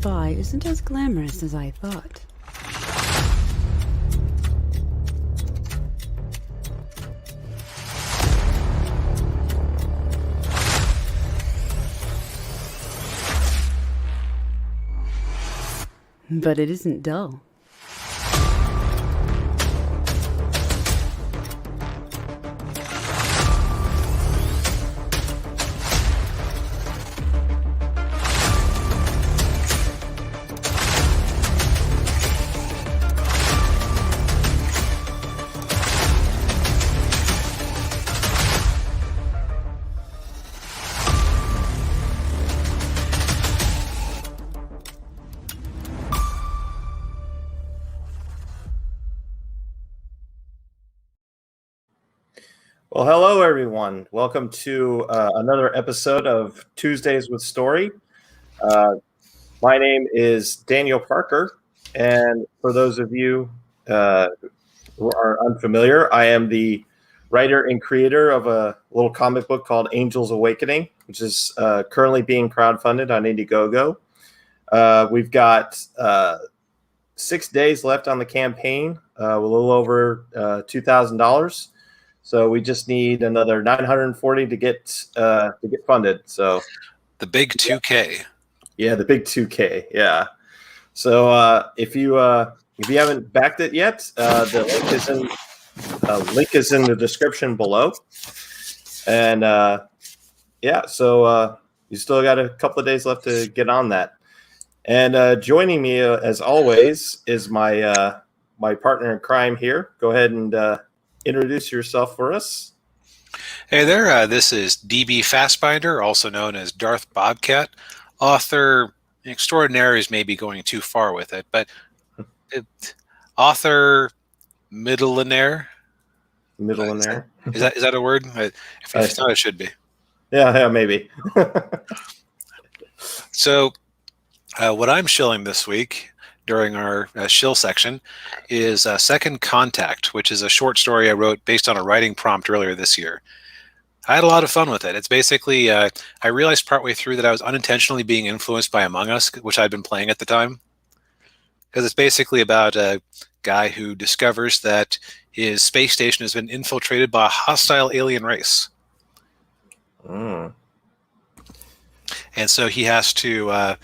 spy isn't as glamorous as I thought. But it isn't dull. Well, hello, everyone. Welcome to another episode of Tuesdays with Story. My name is Daniel Parker, and for those of you who are unfamiliar, I am the writer and creator of a little comic book called Angels Awakening, which is currently being crowdfunded on Indiegogo. We've got 6 days left on the campaign, with a little over $2,000. So we just need another 940 to get funded. So the big 2K. Yeah, the big 2K. Yeah. So if you haven't backed it yet, the link is in the description below. And so you still got a couple of days left to get on that. And joining me as always is my my partner in crime here. Go ahead and introduce yourself for us. Hey there, this is DB Fassbinder, also known as Darth Bobcat, author extraordinaire is maybe going too far with it, but author middlenaire. Middlenaire. Is that a word? If it's not, it should be. Yeah, maybe. So what I'm shilling this week during our shill section is Second Contact, which is a short story I wrote based on a writing prompt earlier this year. I had a lot of fun with it. It's basically, I realized partway through that I was unintentionally being influenced by Among Us, which I'd been playing at the time. Because it's basically about a guy who discovers that his space station has been infiltrated by a hostile alien race. And so he has to,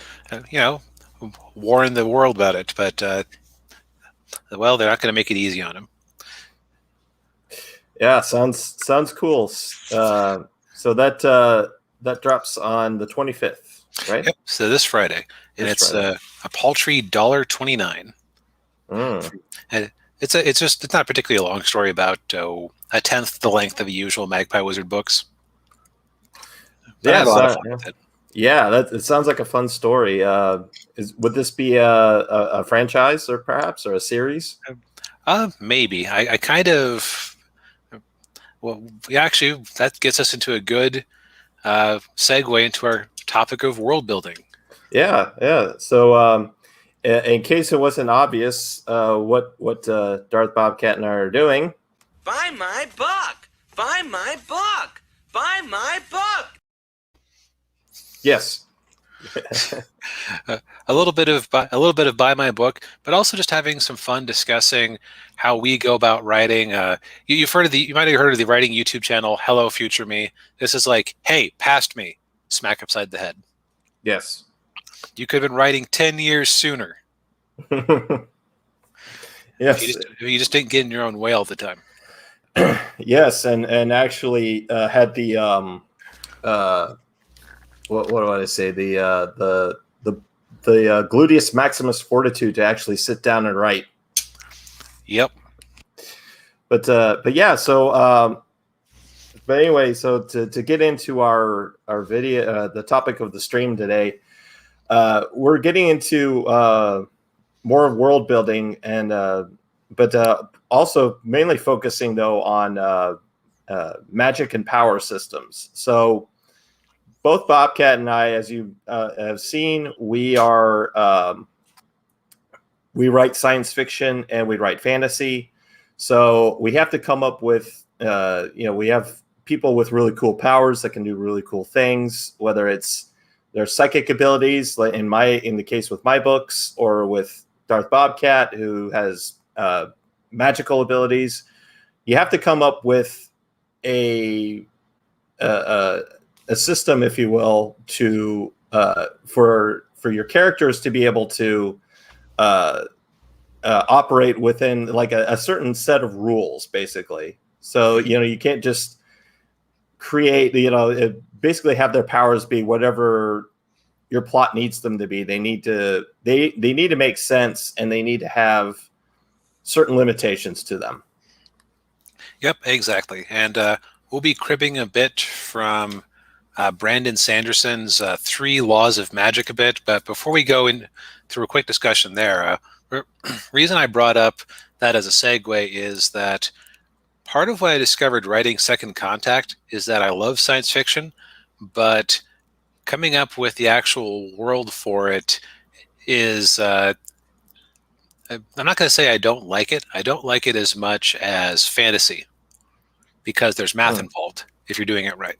warn the world about it, but well, they're not going to make it easy on him. Yeah, sounds cool. So that drops on the 25th, right? Yep. So this Friday, and it's a paltry $1.29. And it's not particularly a long story, about a tenth the length of the usual MAGPIE Wizard books. But I had a lot of fun with it. Yeah, it sounds like a fun story. Would this be a franchise, or perhaps, or a series? Maybe. I kind of. Well, actually, that gets us into a good segue into our topic of world building. Yeah. So, in case it wasn't obvious, what Darth Bobcat and I are doing. Buy my book. Buy my book. Buy my book. Yes. a little bit of buy my book, but also just having some fun discussing how we go about writing. You might have heard of the writing YouTube channel Hello Future Me. This is like, hey, past me, smack upside the head. Yes. You could have been writing 10 years sooner. Yes. If you just didn't get in your own way all the time. Yes, and actually had the what do I say? The gluteus maximus fortitude to actually sit down and write. Yep. But yeah. So but anyway, so to get into our video, the topic of the stream today, we're getting into more of world building, and but also mainly focusing though on magic and power systems. So both Bobcat and I, as you have seen, we write science fiction and we write fantasy. So we have to come up with, we have people with really cool powers that can do really cool things, whether it's their psychic abilities, like in the case with my books, or with Darth Bobcat, who has magical abilities. You have to come up with a system, if you will, to for your characters to be able to operate within like a certain set of rules, basically. So you can't just create, basically have their powers be whatever your plot needs them to be. They need to make sense, and they need to have certain limitations to them. Yep, exactly. And we'll be cribbing a bit from Brandon Sanderson's 3 Laws of Magic a bit. But before we go in through a quick discussion there, reason I brought up that as a segue is that part of why I discovered writing Second Contact is that I love science fiction, but coming up with the actual world for it is, I'm not going to say I don't like it. I don't like it as much as fantasy, because there's math involved if you're doing it right.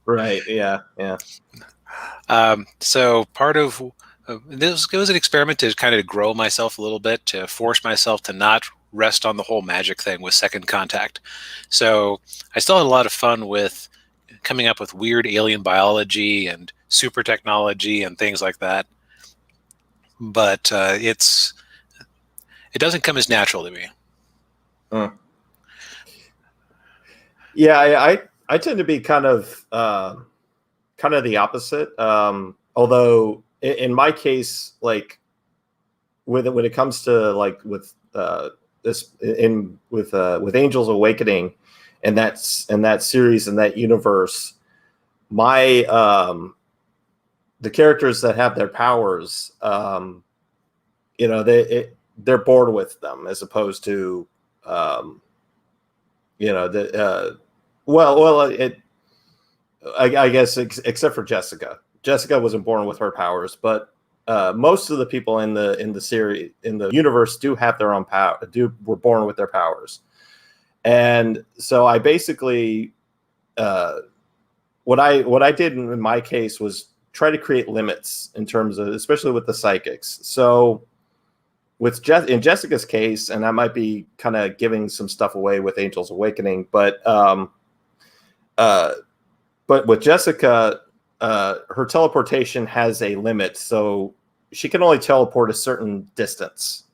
Right. Yeah. Yeah. So part of this was an experiment to kind of grow myself a little bit, to force myself to not rest on the whole magic thing with Second Contact. So I still had a lot of fun with coming up with weird alien biology and super technology and things like that. But it doesn't come as natural to me. Yeah, I tend to be kind of the opposite. Although in my case, like when it comes to like with Angels Awakening and that series and that universe, my the characters that have their powers, they're bored with them, as opposed to I guess except for Jessica. Jessica wasn't born with her powers, but most of the people in the series, in the universe, do have their own power. Were born with their powers, and so I basically what I did in my case was try to create limits in terms of, especially with the psychics. So in Jessica's case, and I might be kind of giving some stuff away with Angels Awakening, but with Jessica, her teleportation has a limit, so she can only teleport a certain distance,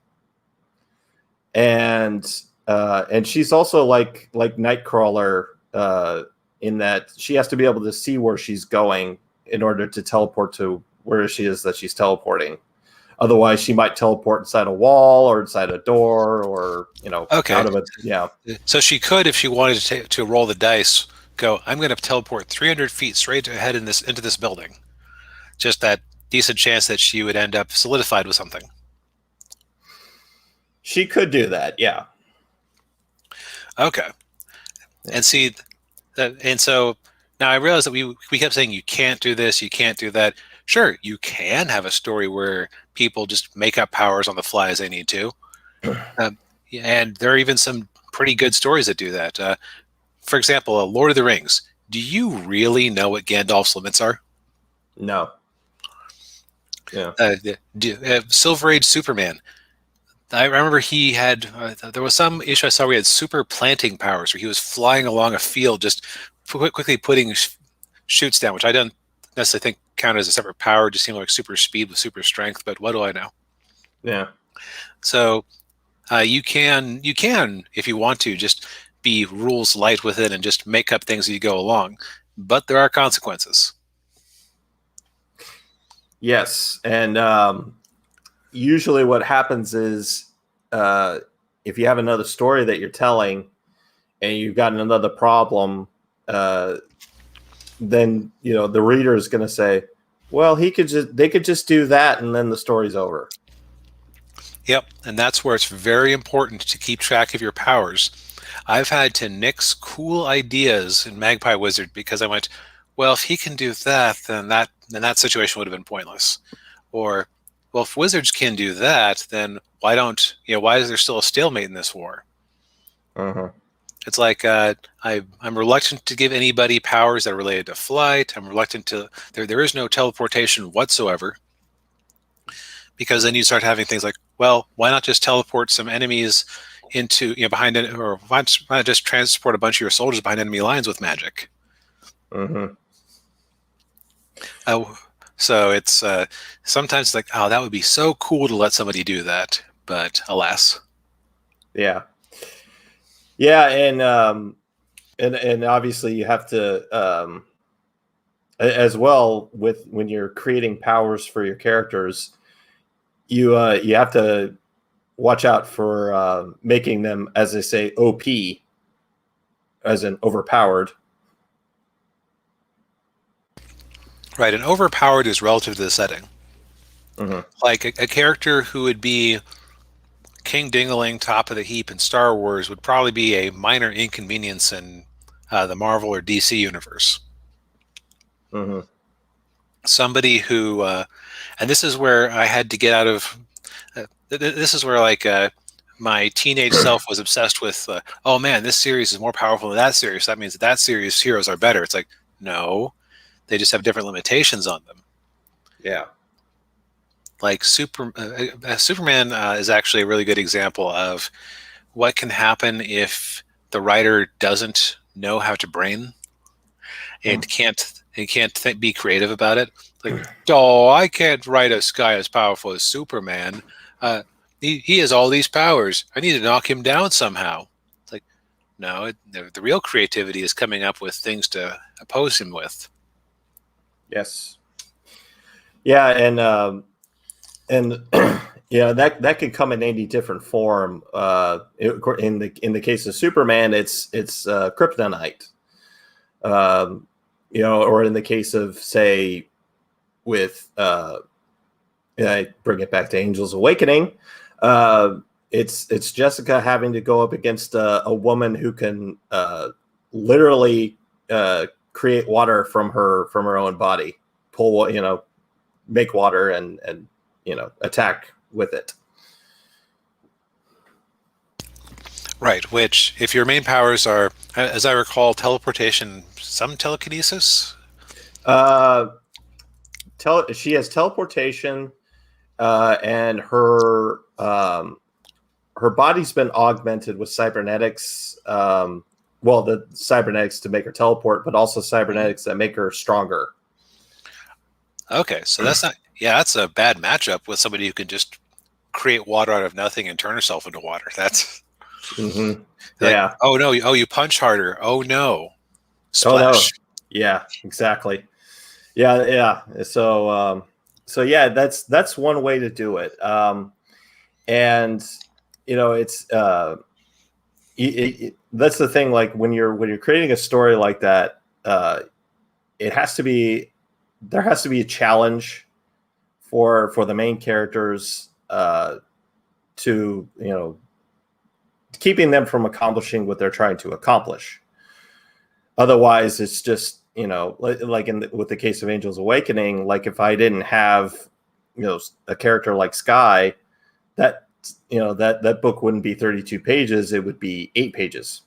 and she's also like Nightcrawler in that she has to be able to see where she's going in order to teleport to where she is that she's teleporting. Otherwise, she might teleport inside a wall or inside a door, or out of it. Yeah. So she could, if she wanted to roll the dice, go, I'm going to teleport 300 feet straight ahead into this building. Just that decent chance that she would end up solidified with something. She could do that, yeah. Okay. And see, and so now I realize that we kept saying you can't do this, you can't do that. Sure, you can have a story where people just make up powers on the fly as they need to. And there are even some pretty good stories that do that. For example, Lord of the Rings. Do you really know what Gandalf's limits are? No. Yeah. Silver Age Superman. I remember he had, there was some issue I saw where he had super planting powers, where he was flying along a field, just quickly putting shoots down, which I don't necessarily think count as a separate power. It just seemed like super speed with super strength, but what do I know? Yeah. So you can, if you want to, just be rules light with it and just make up things as you go along. But there are consequences. Yes. And usually what happens is if you have another story that you're telling and you've got another problem, then the reader is going to say, well, they could just do that, and then the story's over. Yep, and that's where it's very important to keep track of your powers. I've had to nix cool ideas in MAGPIE Wizard because I went, well, if he can do that, then that situation would have been pointless. Or, well, if wizards can do that, then why is there still a stalemate in this war? Uh-huh. It's like I'm reluctant to give anybody powers that are related to flight. I'm reluctant to there is no teleportation whatsoever, because then you start having things like, well, why not just teleport some enemies into behind it, or why not just transport a bunch of your soldiers behind enemy lines with magic? Mm-hmm. So it's sometimes it's like, oh, that would be so cool to let somebody do that, but alas. Yeah. Yeah, and obviously you have to as well with when you're creating powers for your characters, you have to watch out for making them, as they say, OP, as in overpowered. Right, and overpowered is relative to the setting. Mm-hmm. Like a character who would be King Dingaling, top of the heap in Star Wars, would probably be a minor inconvenience in the Marvel or DC universe. Mm-hmm. Somebody who, and this is where I had to get out of. This is where my teenage self was obsessed with. Oh man, this series is more powerful than that series. That means that series heroes are better. It's like, no, they just have different limitations on them. Yeah. Like Superman is actually a really good example of what can happen if the writer doesn't know how to brain and can't be creative about it. Like, oh, I can't write a guy as powerful as Superman. He has all these powers. I need to knock him down somehow. It's like, no, the real creativity is coming up with things to oppose him with. Yes. Yeah, and yeah, that could come in any different form. In the case of Superman, it's kryptonite. Or in the case of, say, with I bring it back to Angel's Awakening. It's Jessica having to go up against a woman who can literally create water from her own body, make water and attack with it. Right, which, if your main powers are, as I recall, teleportation, some telekinesis? She has teleportation, and her body's been augmented with cybernetics. The cybernetics to make her teleport, but also cybernetics that make her stronger. Okay, so that's a bad matchup with somebody who can just create water out of nothing and turn herself into water. That's mm-hmm. Like, oh no, you punch harder. Oh no, splash. Oh, no. Yeah, exactly. Yeah. So yeah, that's one way to do it. And it's that's the thing. Like when you're creating a story like that, there has to be a challenge for the main characters to keeping them from accomplishing what they're trying to accomplish. Otherwise, it's just like with the case of Angel's Awakening. Like if I didn't have a character like Sky, that book wouldn't be 32 pages. It would be 8 pages.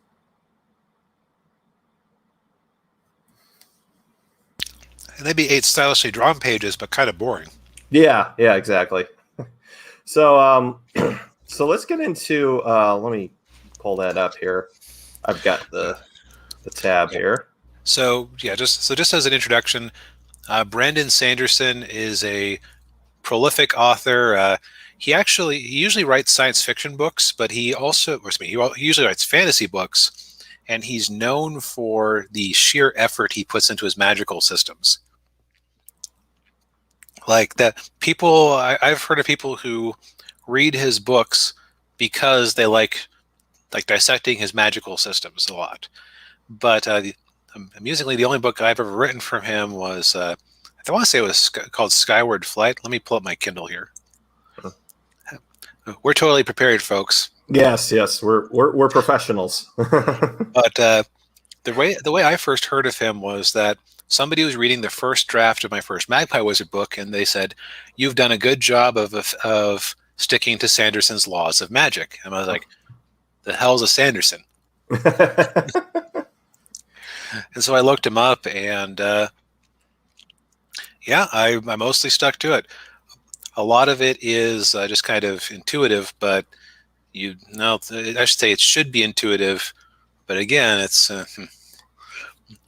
And they'd be 8 stylishly drawn pages, but kind of boring. Yeah, exactly. So so let's get into let me pull that up here. I've got the tab here. So just as an introduction, Brandon Sanderson is a prolific author. He usually writes science fiction books, but he usually writes fantasy books, and he's known for the sheer effort he puts into his magical systems. Like that, I've heard of people who read his books because they like dissecting his magical systems a lot. But amusingly, the only book I've ever written from him was I want to say it was called Skyward Flight. Let me pull up my Kindle here. We're totally prepared, folks. Yes, we're professionals. But the way I first heard of him was that somebody was reading the first draft of my first Magpie Wizard book, and they said, "You've done a good job of sticking to Sanderson's laws of magic." And I was like, "The hell's a Sanderson?" And so I looked him up, and yeah, I mostly stuck to it. A lot of it is just kind of intuitive, but I should say it should be intuitive. But again, it's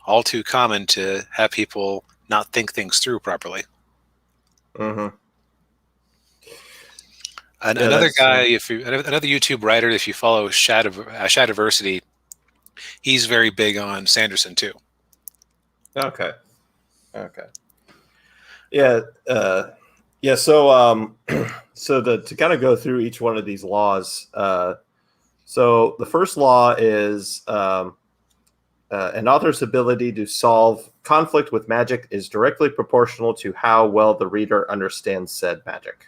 all too common to have people not think things through properly. Mm-hmm. Another guy, another YouTube writer, if you follow Shadiversity, he's very big on Sanderson too. Okay. Yeah. Yeah. So, to kind of go through each one of these laws. So the first law is an author's ability to solve conflict with magic is directly proportional to how well the reader understands said magic.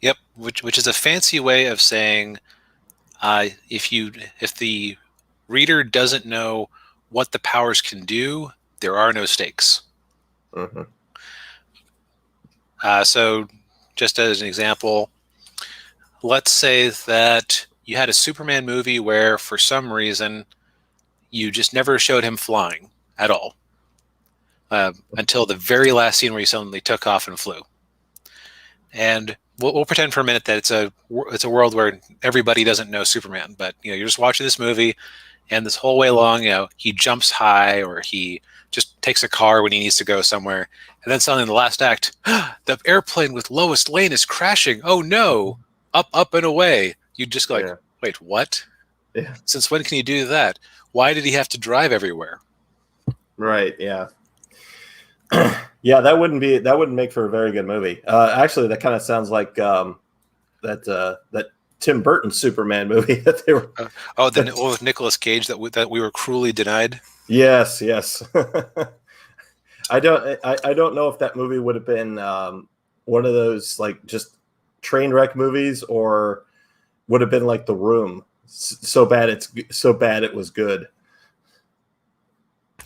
Yep, which is a fancy way of saying if the reader doesn't know what the powers can do, there are no stakes. Mm-hmm. So just as an example, let's say that you had a Superman movie where for some reason you just never showed him flying at all until the very last scene where he suddenly took off and flew. And we'll pretend for a minute that it's a world where everybody doesn't know Superman, but you're just watching this movie, and this whole way along, he jumps high or he just takes a car when he needs to go somewhere, and then suddenly in the last act, the airplane with Lois Lane is crashing. Oh no! Up and away. You just go like, wait, what? Yeah. Since when can you do that? Why did he have to drive everywhere? Right. Yeah. Yeah, that wouldn't make for a very good movie. Actually, that kind of sounds like that Tim Burton Superman movie that they were. With Nicolas Cage that we were cruelly denied. Yes. I don't know if that movie would have been one of those like just train wreck movies, or would have been like The Room. So bad it was good.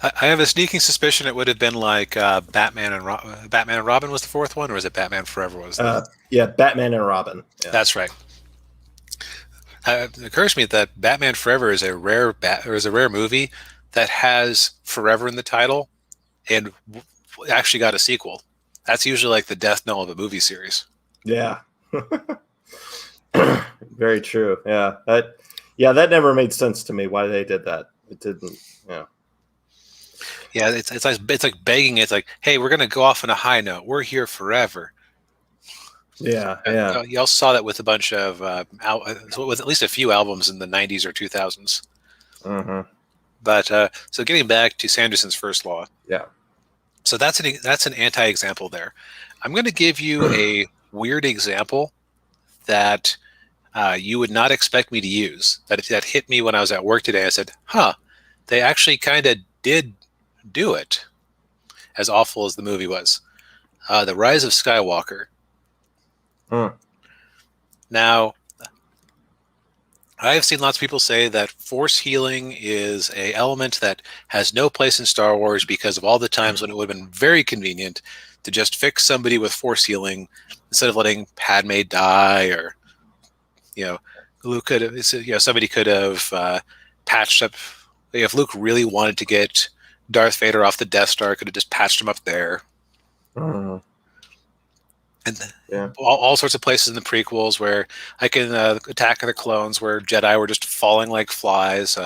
I have a sneaking suspicion it would have been like Batman and Robin was the fourth one, or was it Batman Forever? Batman and Robin. Yeah. That's right. It occurs to me that Batman Forever is a rare movie that has Forever in the title, and actually got a sequel. That's usually like the death knell of a movie series. Yeah. Very true. Yeah. That never made sense to me why they did that. It didn't. Yeah. Yeah, it's like begging. It's like, hey, we're gonna go off on a high note. We're here forever. Yeah. You also saw that with a bunch of with at least a few albums in the 90s or 2000s. Mm-hmm. But so getting back to Sanderson's first law. Yeah. So that's an anti-example there. I'm going to give you a weird example that you would not expect me to use. That hit me when I was at work today. I said, they actually kind of did do it, as awful as the movie was. The Rise of Skywalker. Now, I have seen lots of people say that force healing is an element that has no place in Star Wars because of all the times when it would have been very convenient to just fix somebody with force healing instead of letting Padme die, or Luke could have, somebody could have patched up. If Luke really wanted to get Darth Vader off the Death Star, could have just patched him up there. And all sorts of places in the prequels where I can Attack of the Clones, where Jedi were just falling like flies.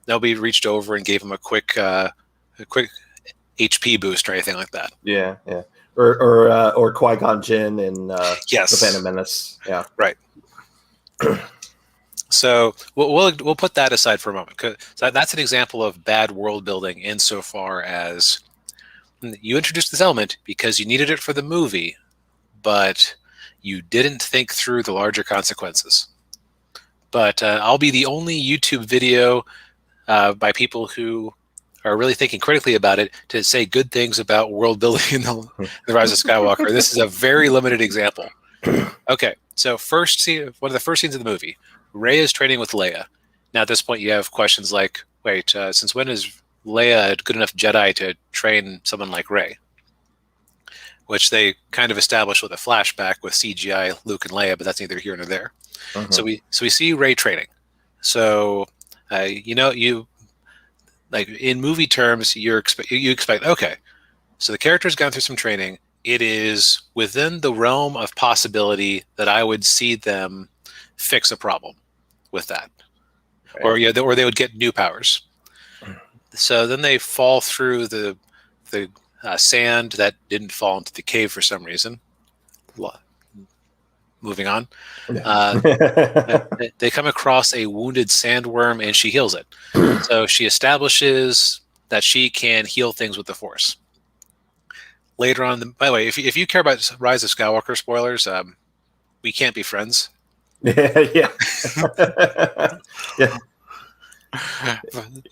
Nobody reached over and gave them a quick HP boost or anything like that. Yeah. Or Qui-Gon Jinn in yes. The Phantom Menace. Yeah. Right. So we'll put that aside for a moment, because that's an example of bad world building insofar as you introduced this element because you needed it for the movie, but you didn't think through the larger consequences. But I'll be the only YouTube video by people who are really thinking critically about it to say good things about world building in the Rise of Skywalker. This is a very limited example. Okay, so first scene, one of the first scenes of the movie, Rey is training with Leia. Now at this point you have questions like, wait, since when is Leia a good enough Jedi to train someone like Rey? Which they kind of established with a flashback with CGI Luke and Leia, but that's neither here nor there. So we see Rey training. So, you like in movie terms, you expect okay. So the character's gone through some training. It is within the realm of possibility that I would see them fix a problem with that, or or they would get new powers. So then they fall through the sand that didn't fall into the cave for some reason. Moving on. They come across a wounded sandworm and she heals it. So she establishes that she can heal things with the Force. Later on, by the way, if you care about Rise of Skywalker spoilers, we can't be friends. Yeah. Yeah.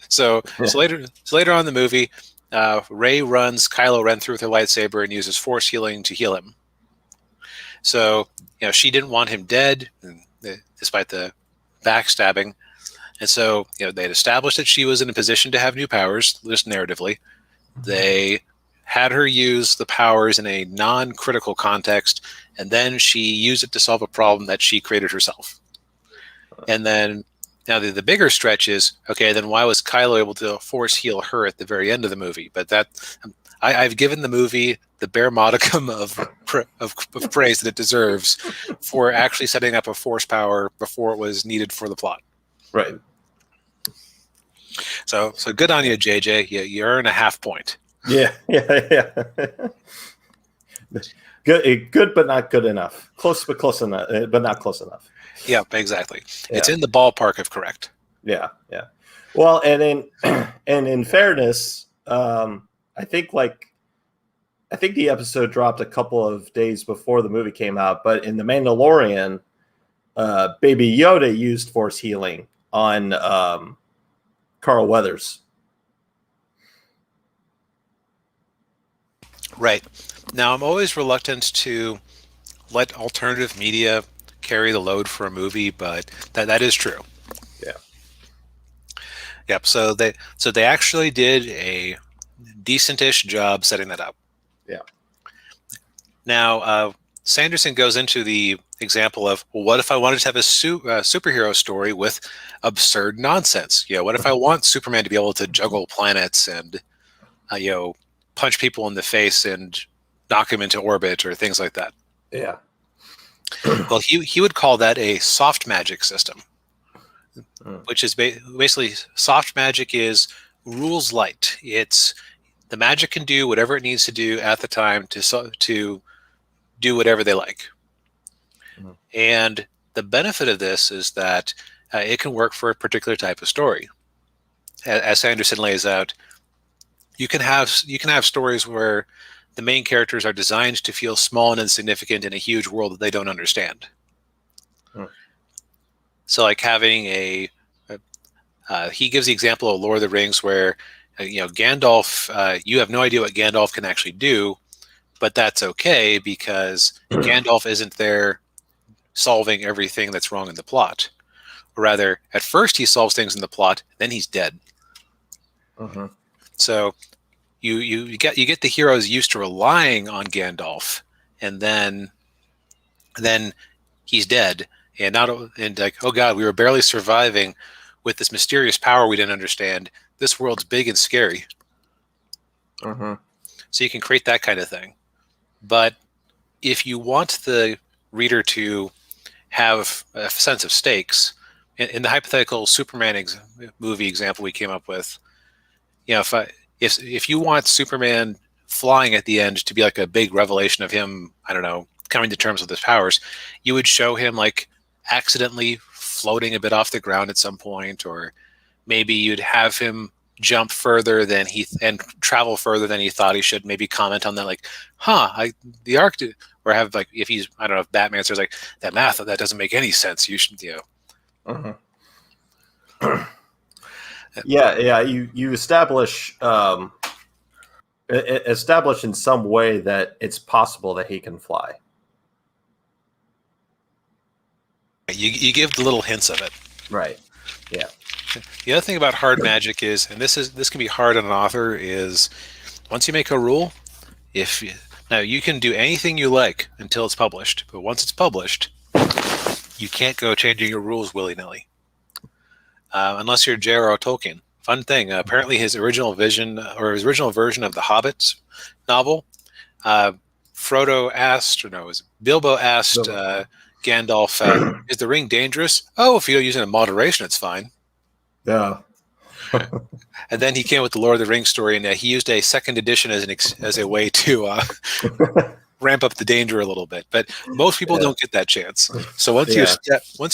So later on in the movie, Rey runs Kylo Ren through with her lightsaber and uses Force healing to heal him. So she didn't want him dead, despite the backstabbing, and so they had established that she was in a position to have new powers, just narratively. They had her use the powers in a non-critical context, and then she used it to solve a problem that she created herself. And then now the bigger stretch is, okay, then why was Kylo able to Force heal her at the very end of the movie? But I've given the movie the bare modicum of praise that it deserves for actually setting up a Force power before it was needed for the plot. Right. So good on you, JJ. You earn a half point. Yeah. Good, but not good enough. Close, but close enough, but not close enough. Yeah, exactly. Yeah. It's in the ballpark of correct. Yeah. Well, and in fairness, I think the episode dropped a couple of days before the movie came out, but in The Mandalorian, Baby Yoda used Force healing on Carl Weathers. Right. Now, I'm always reluctant to let alternative media carry the load for a movie, but that is true. Yeah. Yep. So they actually did a decentish job setting that up. Yeah. Now, Sanderson goes into the example of, well, what if I wanted to have a superhero story with absurd nonsense? What if I want Superman to be able to juggle planets and, punch people in the face and knock them into orbit or things like that? Yeah. Well, he would call that a soft magic system, which is basically soft magic is rules light. It's the magic can do whatever it needs to do at the time to do whatever they like. Mm-hmm. And the benefit of this is that it can work for a particular type of story. As Sanderson lays out, you can have stories where the main characters are designed to feel small and insignificant in a huge world that they don't understand. So like having he gives the example of Lord of the Rings where, Gandalf, you have no idea what Gandalf can actually do, but that's okay because Gandalf isn't there solving everything that's wrong in the plot. Or rather, at first he solves things in the plot, then he's dead. Uh-huh. So you get the heroes used to relying on Gandalf, and then he's dead, and like, oh god, we were barely surviving with this mysterious power we didn't understand. This world's big and scary. Uh-huh. So you can create that kind of thing. But if you want the reader to have a sense of stakes, in the hypothetical Superman movie example we came up with, if you want Superman flying at the end to be like a big revelation of him, I don't know, coming to terms with his powers, you would show him like accidentally floating a bit off the ground at some point, or maybe you'd have him jump further than and travel further than he thought he should. Maybe comment on that, like, the arc, or have like, if he's, I don't know, if Batman says like, that math, that doesn't make any sense. You should, Uh-huh. Yeah. You establish in some way that it's possible that he can fly. You give the little hints of it. Right. Yeah. The other thing about hard magic is, and this can be hard on an author, is once you make a rule, now you can do anything you like until it's published, but once it's published, you can't go changing your rules willy-nilly. unless you're J.R.R. Tolkien. Fun thing. Apparently, his original version of the Hobbit novel, Bilbo asked Gandalf, "Is the ring dangerous?" "Oh, if you're using it in moderation, it's fine." Yeah. And then he came with the Lord of the Rings story, and he used a second edition as a way to ramp up the danger a little bit. But most people don't get that chance. So once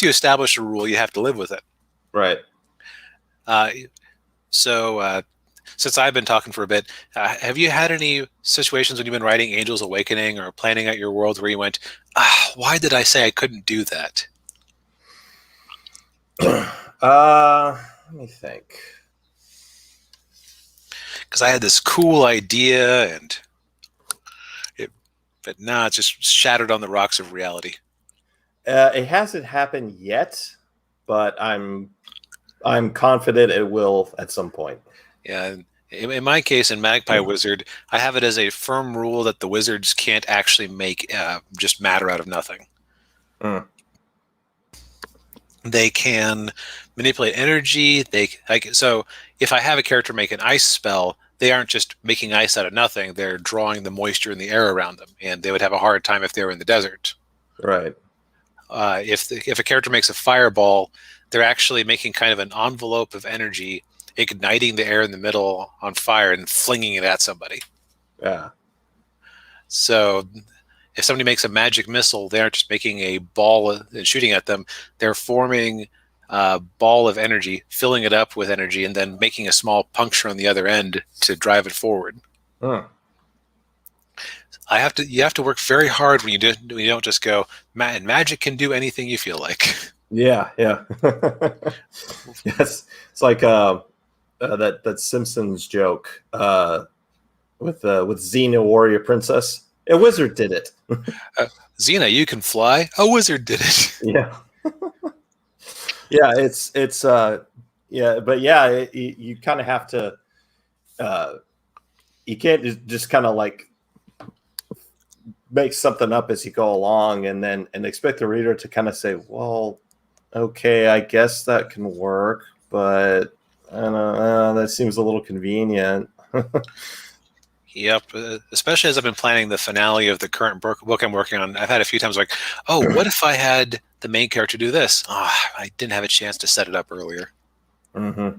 you establish a rule, you have to live with it. Right. So since I've been talking for a bit, have you had any situations when you've been writing Angel's Awakening or planning out your world where you went, why did I say I couldn't do that? Let me think. Because I had this cool idea, but now it's just shattered on the rocks of reality. It hasn't happened yet, but I'm confident it will at some point. Yeah. In my case, in MAGPIE Wizard, I have it as a firm rule that the wizards can't actually make just matter out of nothing. They can manipulate energy. So if I have a character make an ice spell, they aren't just making ice out of nothing. They're drawing the moisture in the air around them, and they would have a hard time if they were in the desert. Right. If a character makes a fireball, they're actually making kind of an envelope of energy, igniting the air in the middle on fire and flinging it at somebody. Yeah. So if somebody makes a magic missile, they aren't just making a ball and shooting at them. They're forming a ball of energy, filling it up with energy, and then making a small puncture on the other end to drive it forward. Huh. You have to work very hard when you don't just go, and magic can do anything you feel like. Yeah. Yes. It's like that Simpsons joke with Xena, Warrior Princess. A wizard did it. Xena, you can fly. A wizard did it. Yeah. Yeah, you kind of have to. You can't just kind of like make something up as you go along, and expect the reader to kind of say, "Well, okay, I guess that can work, but I don't know, that seems a little convenient." Yep, especially as I've been planning the finale of the current book I'm working on. I've had a few times like, "Oh, what if I had the main character do this? I didn't have a chance to set it up earlier." Mm-hmm.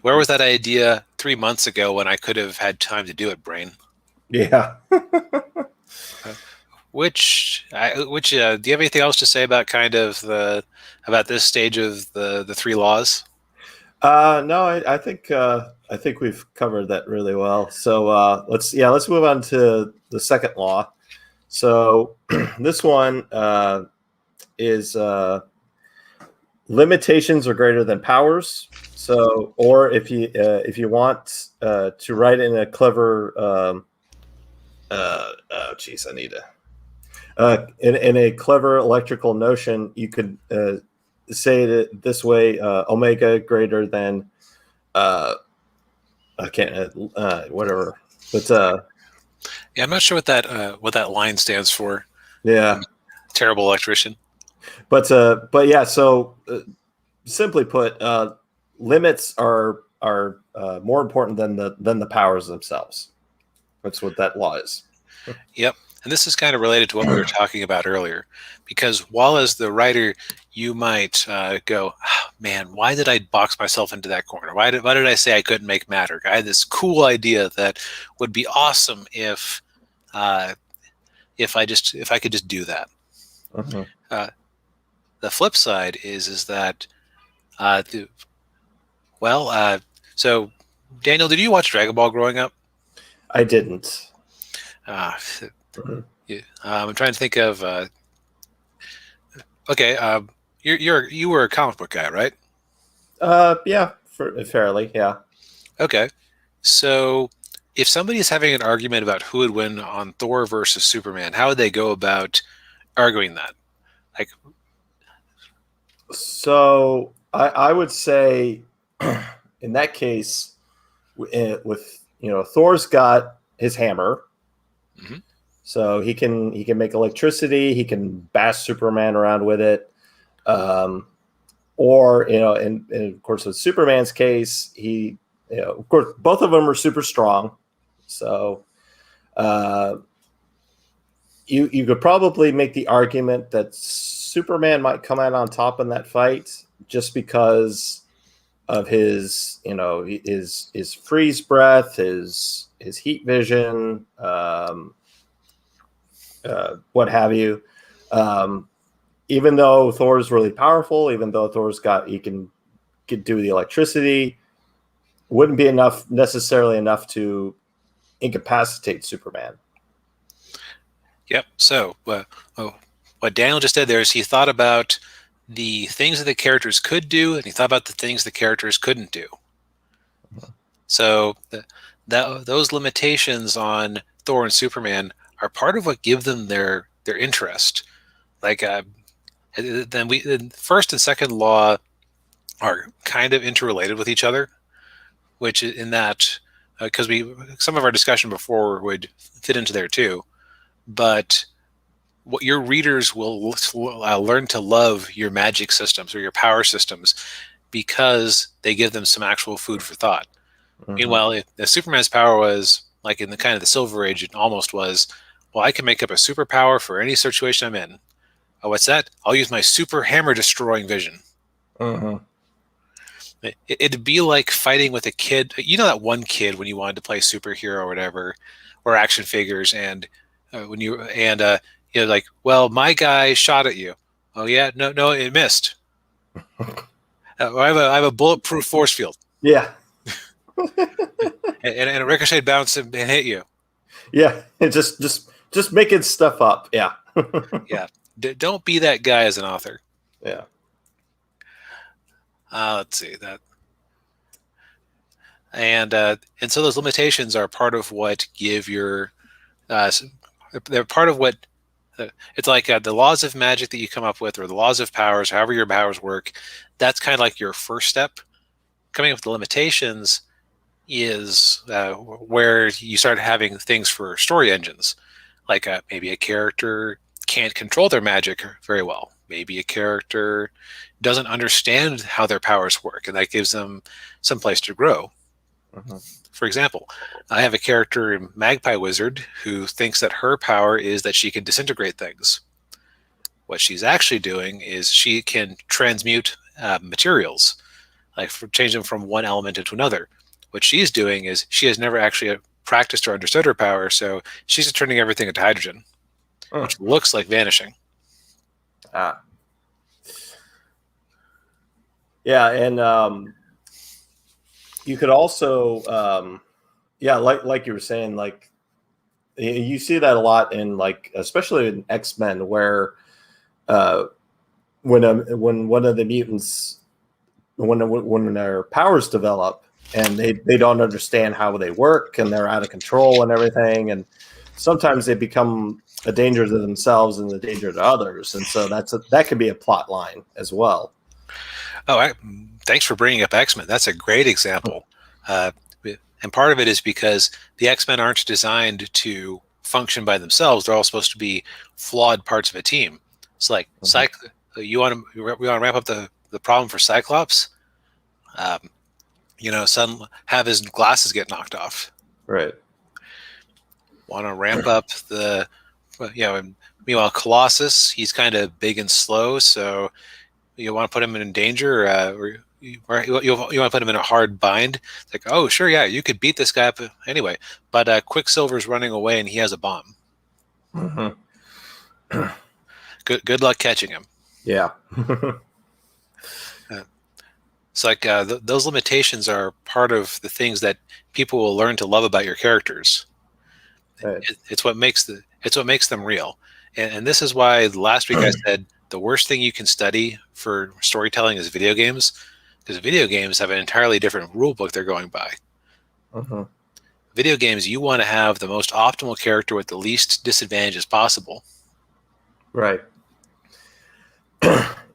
Where was that idea 3 months ago when I could have had time to do it, brain? Yeah. Which do you have anything else to say about about this stage of the three laws? No, I think we've covered that really well. So let's move on to the second law. So this one is limitations are greater than powers. So, or if you want to write in a clever, I need to. In a clever electrical notion, you could say it this way: omega greater than I can't whatever. But yeah, I'm not sure what that line stands for. Yeah, terrible electrician. But yeah. So simply put, limits are more important than the powers themselves. That's what that law is. Yep. And this is kind of related to what we were talking about earlier, because while as the writer, you might go, oh, man, why did I box myself into that corner? Why did I say I couldn't make matter? I had this cool idea that would be awesome if I could just do that. Uh-huh. The flip side is that, so Daniel, did you watch Dragon Ball growing up? I didn't. Yeah, I'm trying to think of. Okay, you were a comic book guy, right? Yeah, fairly, yeah. Okay, so if somebody is having an argument about who would win on Thor versus Superman, how would they go about arguing that? Like, so I would say, in that case, with Thor's got his hammer. Mm-hmm. So he can make electricity. He can bash Superman around with it. or and of course with Superman's case, he of course both of them are super strong, so you could probably make the argument that Superman might come out on top in that fight just because of his his freeze breath, his heat vision, what have you. Even though Thor's really powerful, even though he can do the electricity, wouldn't be necessarily enough to incapacitate Superman. Yep. So what Daniel just did there is he thought about the things that the characters could do, and he thought about the things the characters couldn't do. So those limitations on Thor and Superman are part of what give them their interest. Like then first and second law are kind of interrelated with each other, which in that because some of our discussion before would fit into there too. But what your readers will learn to love your magic systems or your power systems because they give them some actual food for thought. Mm-hmm. Meanwhile, if Superman's power was like in the kind of the Silver Age, it almost was, well, I can make up a superpower for any situation I'm in. Oh, what's that? I'll use my super hammer destroying vision. Mm-hmm. It'd be like fighting with a kid. You know that one kid when you wanted to play superhero or whatever, or action figures, and you're like, well, my guy shot at you. Oh yeah, no, it missed. I have a bulletproof force field. Yeah, and a ricochet bounce and hit you. Yeah, just making stuff up. Yeah, yeah. Don't be that guy as an author. Yeah. Let's see that. And so those limitations are part of what give your they're part of what it's like the laws of magic that you come up with, or the laws of powers, however your powers work. That's kind of like your first step. Coming up with the limitations is where you start having things for story engines, like maybe a character can't control their magic very well. Maybe a character doesn't understand how their powers work, and that gives them some place to grow. Mm-hmm. For example, I have a character in MAGPIE Wizard who thinks that her power is that she can disintegrate things. What she's actually doing is she can transmute materials, like change them from one element into another. What she's doing is she has never actually practiced or understood her power, so she's just turning everything into hydrogen, which looks like vanishing. Yeah, and you could also, like you were saying, like you see that a lot in especially in X-Men, where when one of the mutants, when their powers develop and they don't understand how they work and they're out of control and everything, and sometimes they become a danger to themselves and a danger to others, and so that could be a plot line as well. Oh, thanks for bringing up X-Men. That's a great example. And part of it is because the X-Men aren't designed to function by themselves. They're all supposed to be flawed parts of a team. It's like, we want to ramp up the problem for Cyclops. Have his glasses get knocked off. Right. Want to ramp up meanwhile, Colossus, he's kind of big and slow, so you want to put him in danger, or you want to put him in a hard bind. It's like, oh, sure, yeah, you could beat this guy up anyway, but Quicksilver's running away and he has a bomb. Mm-hmm. Good luck catching him. Yeah. It's like those limitations are part of the things that people will learn to love about your characters. Right. It's what makes them real. And this is why last week I said the worst thing you can study for storytelling is video games, because video games have an entirely different rule book they're going by. Video games, you want to have the most optimal character with the least disadvantages possible. Right.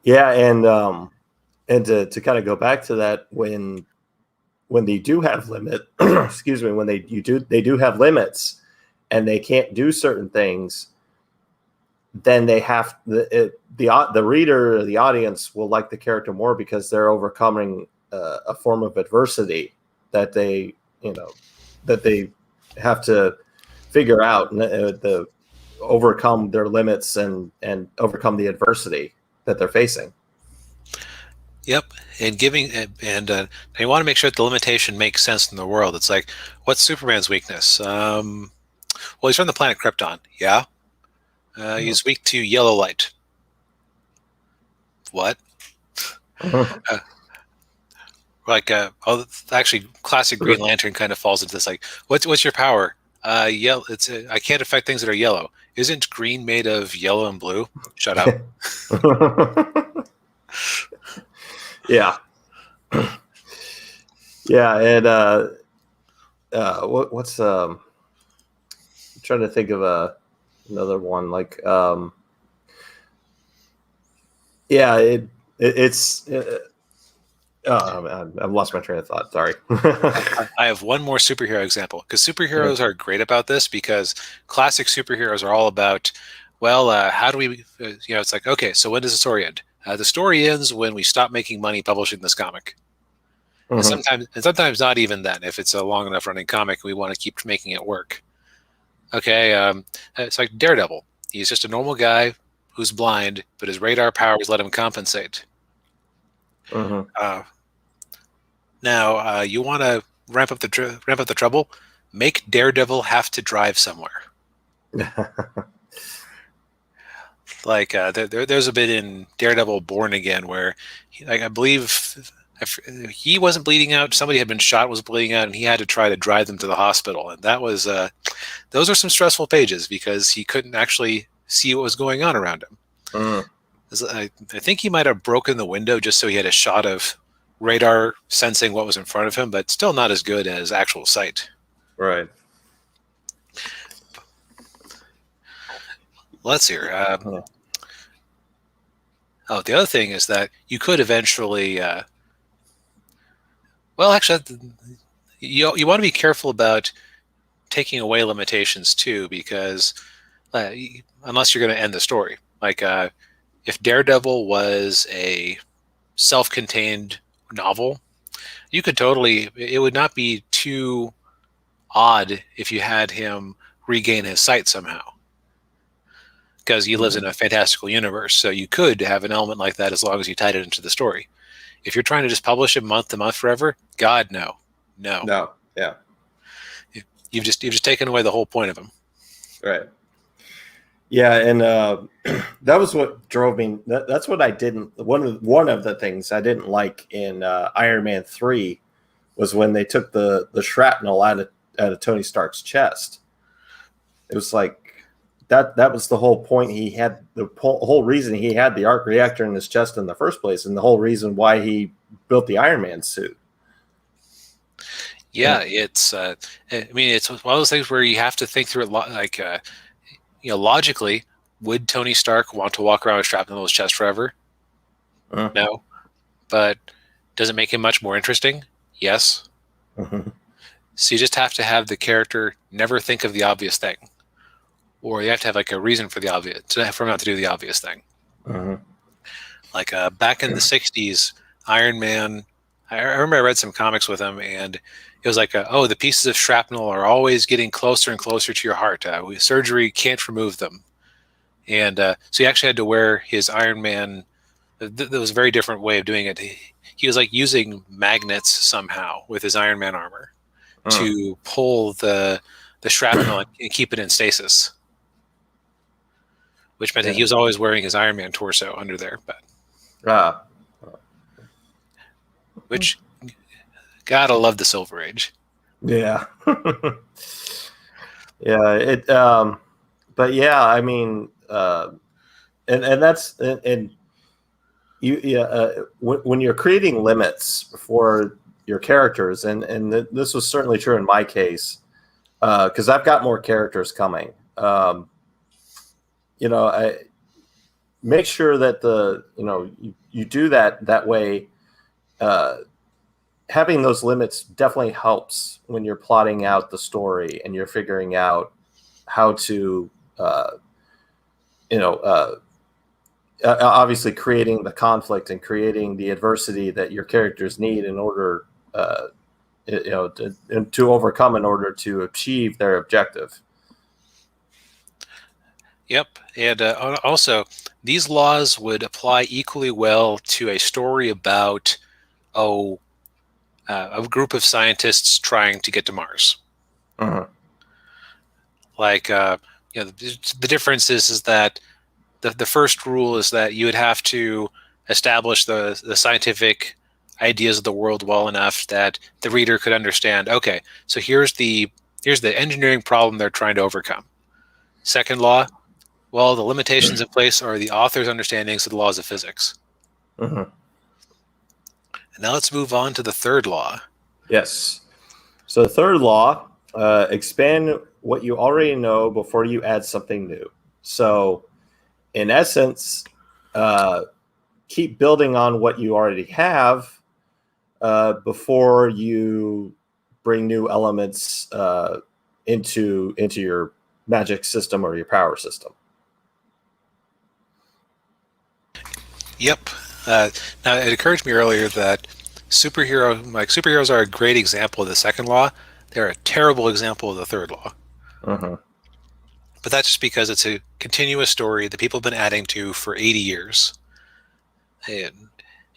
Yeah, and to kind of go back to that, when they do have limit, excuse me, when they do have limits and they can't do certain things, then they have the reader or the audience will like the character more because they're overcoming a form of adversity that they have to figure out and overcome their limits and overcome the adversity that they're facing. Yep, and they want to make sure that the limitation makes sense in the world. It's like, what's Superman's weakness? Well, he's from the planet Krypton. Yeah. He's weak to yellow light. What? Actually, classic Green Lantern kind of falls into this. Like, what's your power? Yellow. I can't affect things that are yellow. Isn't green made of yellow and blue? Shut up. Yeah. Yeah, and what's I'm trying to think of another one like I've lost my train of thought. Sorry. I have one more superhero example because superheroes are great about this because classic superheroes are all about, well, how do we, it's like, okay, so when does the story end? The story ends when we stop making money publishing this comic. And sometimes not even then. If it's a long enough running comic, we want to keep making it work. Okay, it's like Daredevil. He's just a normal guy who's blind, but his radar powers let him compensate. Now, you want to ramp up the trouble? Make Daredevil have to drive somewhere. Like there's a bit in Daredevil Born Again where, I believe he wasn't bleeding out. Somebody had been shot, was bleeding out, and he had to try to drive them to the hospital. And that was those are some stressful pages because he couldn't actually see what was going on around him. I think he might have broken the window just so he had a shot of radar sensing what was in front of him, but still not as good as actual sight. Right. Let's hear. The other thing is that you could eventually. Actually, you want to be careful about taking away limitations too, because unless you're going to end the story, like if Daredevil was a self-contained novel, you could totally. It would not be too odd if you had him regain his sight somehow, because he lives in a fantastical universe. So you could have an element like that as long as you tied it into the story. If you're trying to just publish him month to month forever, God, no. Yeah. You've just taken away the whole point of him. Right. Yeah, and that was what drove me. That's what I didn't. One of the things I didn't like in Iron Man 3 was when they took the shrapnel out of Tony Stark's chest. It was like that was the whole point. He had the whole reason he had the arc reactor in his chest in the first place, and the whole reason why he built the Iron Man suit. Yeah, it's. It's one of those things where you have to think through it. Logically, would Tony Stark want to walk around with shrapnel in his chest forever? No, but does it make him much more interesting? Yes. So you just have to have the character never think of the obvious thing. Or you have to have like a reason for him not to do the obvious thing. Like back in the 60s, Iron Man, I remember I read some comics with him, and it was like, the pieces of shrapnel are always getting closer and closer to your heart. Surgery can't remove them. And so he actually had to wear his Iron Man. There was a very different way of doing it. He was like using magnets somehow with his Iron Man armor to pull the shrapnel and keep it in stasis. Which meant that he was always wearing his Iron Man torso under there, which gotta love the Silver Age. Yeah, yeah. It, but yeah, I mean, and that's and you, when you're creating limits for your characters, and this was certainly true in my case, because I've got more characters coming. I make sure that you do that way. Having those limits definitely helps when you're plotting out the story and you're figuring out how to obviously creating the conflict and creating the adversity that your characters need in order, to overcome in order to achieve their objective. Yep. And also, these laws would apply equally well to a story about, a group of scientists trying to get to Mars. Uh-huh. Like, the difference is that the first rule is that you would have to establish the scientific ideas of the world well enough that the reader could understand, okay, so here's the engineering problem they're trying to overcome. Second law, well, the limitations in place are the author's understandings of the laws of physics. Uh-huh. And now let's move on to the third law. Yes. So the third law, expand what you already know before you add something new. So in essence, keep building on what you already have before you bring new elements into your magic system or your power system. Yep. Now, it occurred to me earlier that superheroes are a great example of the second law. They're a terrible example of the third law. Uh-huh. But that's just because it's a continuous story that people have been adding to for 80 years. And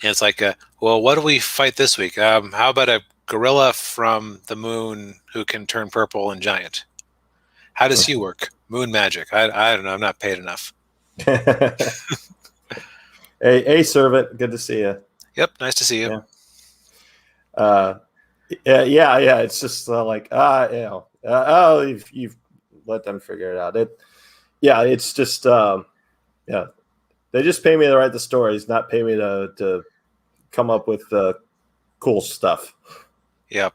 it's like, well, what do we fight this week? How about a gorilla from the moon who can turn purple and giant? How does he work? Moon magic. I don't know. I'm not paid enough. Hey, servant. Good to see you. Yep. Nice to see you. Yeah. It's just you've let them figure it out. It's just they just pay me to write the stories, not pay me to come up with cool stuff. Yeah.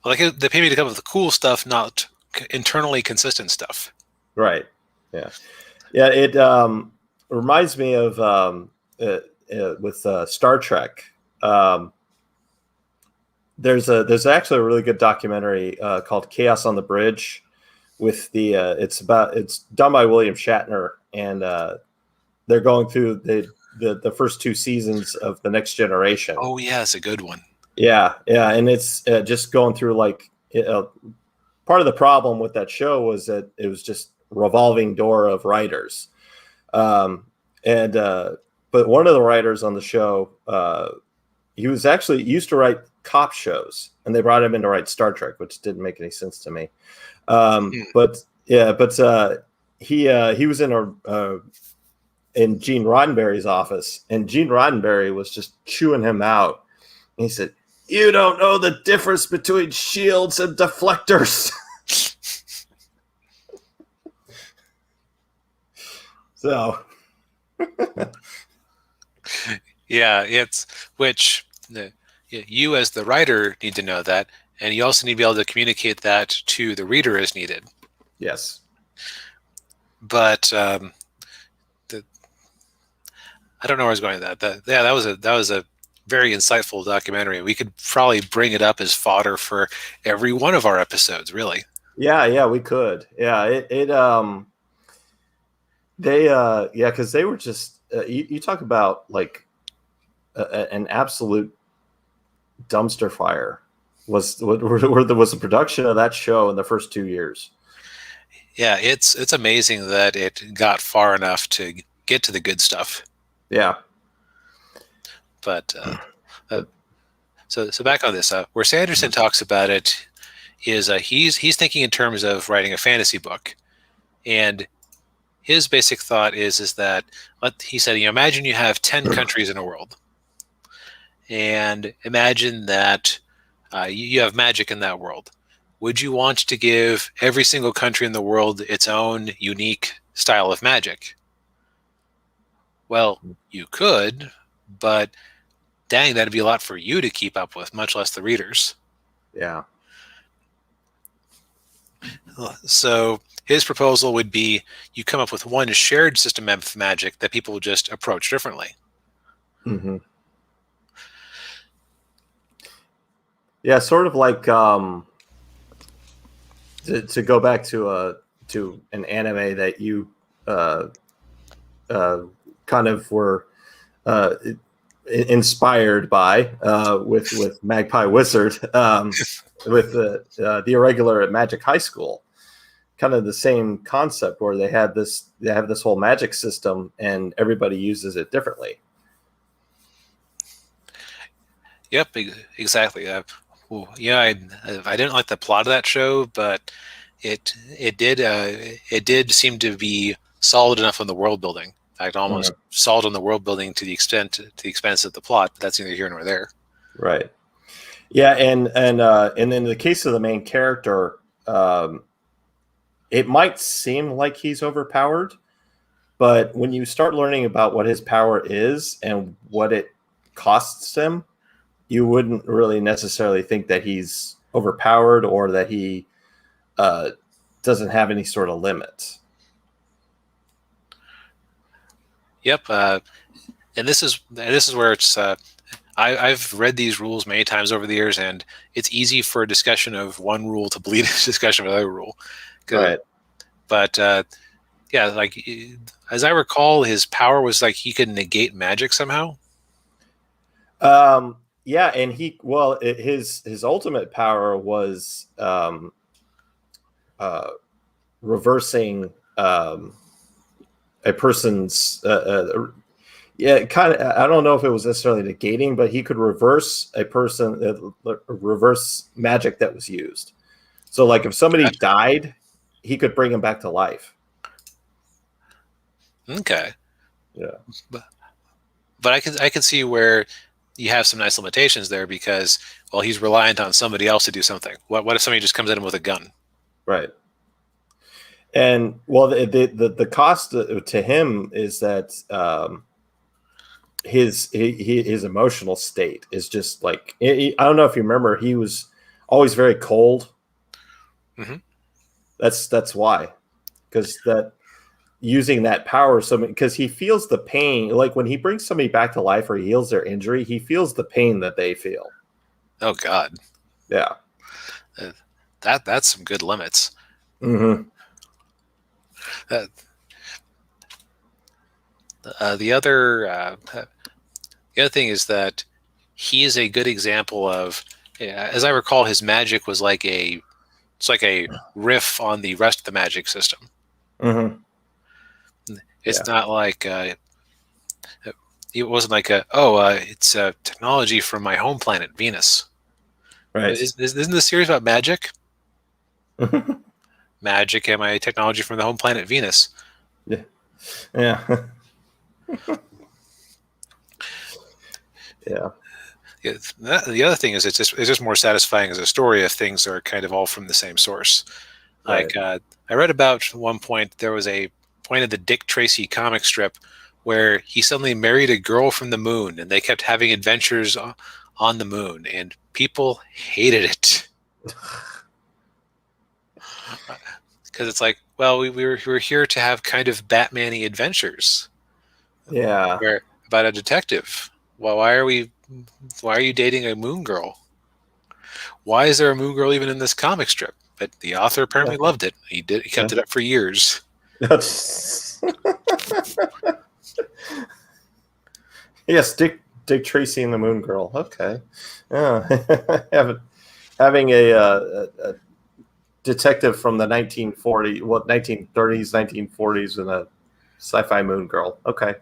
Well, they pay me to come up with the cool stuff, not internally consistent stuff. Right. Yeah. It reminds me of with Star Trek. There's actually a really good documentary called Chaos on the Bridge. With it's done by William Shatner, and they're going through the first two seasons of The Next Generation. Oh yeah, it's a good one. Yeah, and it's just going through part of the problem with that show was that it was just revolving door of writers, but one of the writers on the show, he was actually used to write cop shows, and they brought him in to write Star Trek, which didn't make any sense to me. But he was in Gene Roddenberry's office, and Gene Roddenberry was just chewing him out. And he said, "You don't know the difference between shields and deflectors." So, yeah, you as the writer need to know that. And you also need to be able to communicate that to the reader as needed. Yes. But I don't know where I was going with that. That was a very insightful documentary. We could probably bring it up as fodder for every one of our episodes, really. Yeah, we could. Yeah, because they were just you talk about an absolute dumpster fire. Was the production of that show in the first 2 years. Yeah, it's amazing that it got far enough to get to the good stuff. Yeah. But so back on this, where Sanderson talks about it is he's thinking in terms of writing a fantasy book, and his basic thought is that he said, imagine you have 10 countries in a world, and imagine that you have magic in that world. Would you want to give every single country in the world its own unique style of magic? Well, you could, but dang, that'd be a lot for you to keep up with, much less the readers. Yeah. So his proposal would be you come up with one shared system of magic that people just approach differently. Mm-hmm. Yeah, sort of like to go back to an anime that you kind of were inspired by with MAGPIE Wizard with the irregular at Magic High School. Kind of the same concept where they have this whole magic system and everybody uses it differently. Yep, exactly. I didn't like the plot of that show, but it did seem to be solid enough on the world building. In fact, almost solid on the world building to the expense of the plot. But that's neither here nor there. Right. Yeah, and in the case of the main character, it might seem like he's overpowered, but when you start learning about what his power is and what it costs him, you wouldn't really necessarily think that he's overpowered or that he doesn't have any sort of limit. Yep, and this is where it's. I've read these rules many times over the years, and it's easy for a discussion of one rule to bleed into discussion of another rule. Right. But yeah, like as I recall, his power was like he could negate magic somehow. Yeah, and his ultimate power was reversing a person's kind of. I don't know if it was necessarily negating, but he could reverse reverse magic that was used. So, like if somebody died, he could bring him back to life. Okay. Yeah. But I could see where you have some nice limitations there because, well, he's reliant on somebody else to do something. What if somebody just comes at him with a gun? Right. And well, the cost to him is that his emotional state is just like, I don't know if you remember, he was always very cold. Mm-hmm. That's why, because that using that power, because he feels the pain, like when he brings somebody back to life or he heals their injury, he feels the pain that they feel. Oh God, yeah, that's some good limits. Mm-hmm. The other thing is that he is a good example of, as I recall, his magic was like a riff on the rest of the magic system. Mm-hmm. It's not like it wasn't like it's technology from my home planet Venus. Right? Isn't this series about magic? Magic and my technology from the home planet Venus. Yeah. Yeah. Yeah. The other thing is it's just more satisfying as a story if things are kind of all from the same source. Right. Like I read about at one point there was a point of the Dick Tracy comic strip where he suddenly married a girl from the moon and they kept having adventures on the moon and people hated it. Because it's like, well, we were here to have kind of Batman-y adventures. Yeah. About a detective. Well, why are you dating a moon girl? Why is there a moon girl even in this comic strip? But the author apparently loved it. He kept it up for years. Yes, Dick Tracy and the Moon Girl. Okay. Yeah. Having a detective from the 1930s, 1940s, and a sci-fi moon girl. Okay.